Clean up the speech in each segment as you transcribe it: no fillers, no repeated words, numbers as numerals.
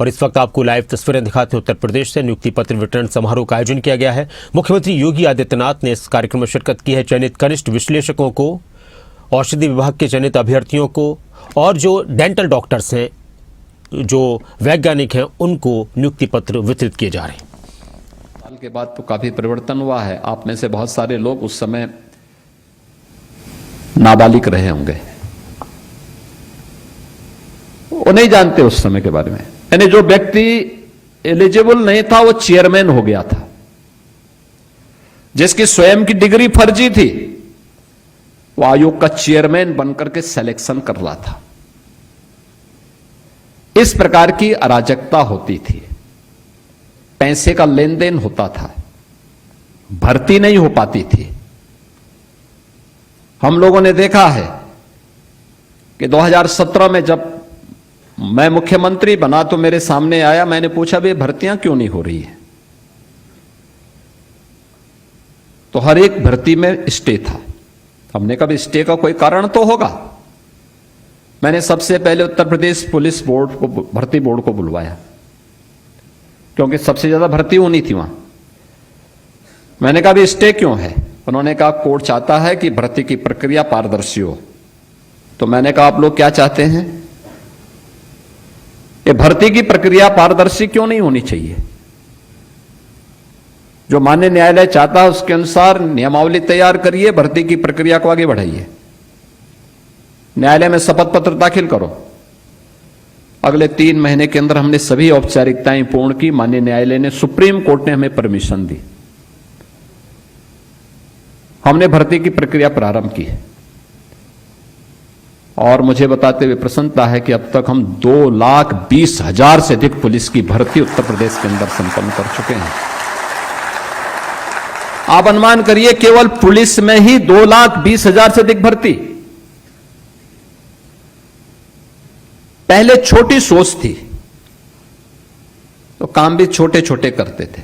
और इस वक्त आपको लाइव तस्वीरें दिखाते उत्तर प्रदेश से नियुक्ति पत्र वितरण समारोह का आयोजन किया गया है। मुख्यमंत्री योगी आदित्यनाथ ने इस कार्यक्रम में शिरकत की है। चयनित कनिष्ठ विश्लेषकों को, औषधि विभाग के चयनित अभ्यर्थियों को और जो डेंटल डॉक्टर्स हैं, जो वैज्ञानिक हैं, उनको नियुक्ति पत्र वितरित किए जा रहे हैं। साल के बाद तो काफी परिवर्तन हुआ है। आप में से बहुत सारे लोग उस समय नाबालिग रहे होंगे, वो नहीं जानते उस समय के बारे में। यानी जो व्यक्ति एलिजिबल नहीं था वो चेयरमैन हो गया था, जिसकी स्वयं की डिग्री फर्जी थी वो आयोग का चेयरमैन बनकर के सिलेक्शन कर रहा था। इस प्रकार की अराजकता होती थी, पैसे का लेन देन होता था, भर्ती नहीं हो पाती थी। हम लोगों ने देखा है कि 2017 में जब मैं मुख्यमंत्री बना तो मेरे सामने आया, मैंने पूछा भी भर्तियां क्यों नहीं हो रही है, तो हर एक भर्ती में स्टे था। हमने कहा स्टे का कोई कारण तो होगा। मैंने सबसे पहले उत्तर प्रदेश पुलिस बोर्ड को, भर्ती बोर्ड को बुलवाया, क्योंकि सबसे ज्यादा भर्ती होनी थी वहां। मैंने कहा भी स्टे क्यों है? उन्होंने कहा कोर्ट चाहता है कि भर्ती की प्रक्रिया पारदर्शी हो। तो मैंने कहा आप लोग क्या चाहते हैं? ये भर्ती की प्रक्रिया पारदर्शी क्यों नहीं होनी चाहिए? जो माननीय न्यायालय चाहता है उसके अनुसार नियमावली तैयार करिए, भर्ती की प्रक्रिया को आगे बढ़ाइए, न्यायालय में शपथ पत्र दाखिल करो। अगले 3 महीने के अंदर हमने सभी औपचारिकताएं पूर्ण की। माननीय न्यायालय ने, सुप्रीम कोर्ट ने हमें परमिशन दी। हमने भर्ती की प्रक्रिया प्रारंभ की और मुझे बताते हुए प्रसन्नता है कि अब तक हम 2,20,000 से अधिक पुलिस की भर्ती उत्तर प्रदेश के अंदर संपन्न कर चुके हैं। आप अनुमान करिए, केवल पुलिस में ही 2,20,000 से अधिक भर्ती। पहले छोटी सोच थी तो काम भी छोटे छोटे करते थे।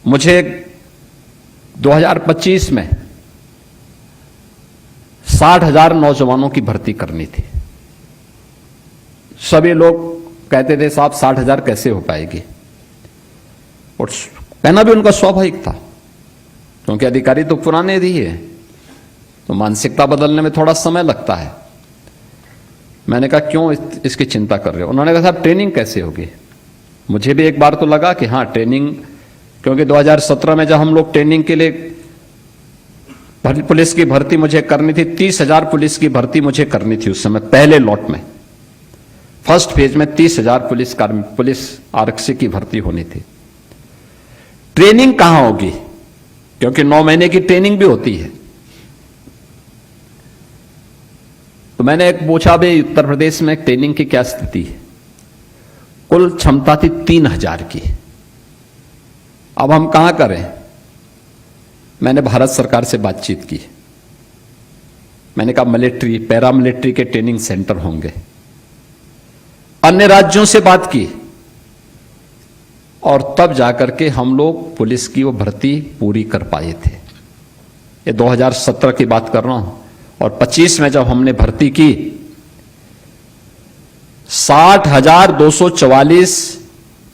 मुझे 2025 में 60,000 नौजवानों की भर्ती करनी थी। सभी लोग कहते थे साहब 60,000 कैसे हो पाएगी, और कहना भी उनका स्वाभाविक था, क्योंकि अधिकारी तो पुराने ही है, तो मानसिकता बदलने में थोड़ा समय लगता है। मैंने कहा क्यों इसकी चिंता कर रहे हो? उन्होंने कहा साहब ट्रेनिंग कैसे होगी? मुझे भी एक बार तो लगा कि हाँ ट्रेनिंग, क्योंकि 2017 में जब हम लोग ट्रेनिंग के लिए पुलिस की भर्ती मुझे करनी थी, 30,000 पुलिस की भर्ती मुझे करनी थी उस समय, पहले लॉट में, फर्स्ट फेज में 30,000 पुलिस आरक्षी की भर्ती होनी थी। ट्रेनिंग कहां होगी? क्योंकि 9 महीने की ट्रेनिंग भी होती है। तो मैंने एक पूछा भाई उत्तर प्रदेश में ट्रेनिंग की क्या स्थिति है? कुल क्षमता थी 3,000 की। अब हम कहां करें? मैंने भारत सरकार से बातचीत की। मैंने कहा मिलिट्री, पैरामिलिट्री के ट्रेनिंग सेंटर होंगे। अन्य राज्यों से बात की और तब जाकर के हम लोग पुलिस की वो भर्ती पूरी कर पाए थे। ये 2017 की बात कर रहा हूं। और 25 में जब हमने भर्ती की, 60,244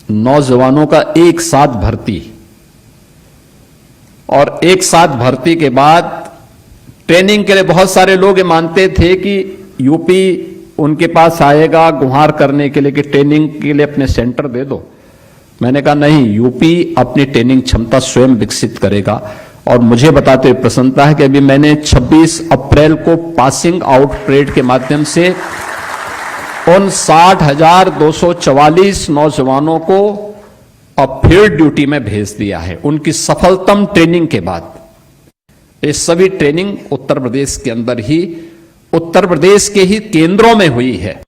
नौजवानों का एक साथ भर्ती, और एक साथ भर्ती के बाद ट्रेनिंग के लिए बहुत सारे लोग ये मानते थे कि यूपी उनके पास आएगा गुहार करने के लिए कि ट्रेनिंग के लिए अपने सेंटर दे दो। मैंने कहा नहीं, यूपी अपनी ट्रेनिंग क्षमता स्वयं विकसित करेगा। और मुझे बताते हुए प्रसन्नता है कि अभी मैंने 26 अप्रैल को पासिंग आउट परेड के माध्यम से उन 60,244 नौजवानों को अब फील्ड ड्यूटी में भेज दिया है, उनकी सफलतम ट्रेनिंग के बाद। ये सभी ट्रेनिंग उत्तर प्रदेश के अंदर ही, उत्तर प्रदेश के ही केंद्रों में हुई है।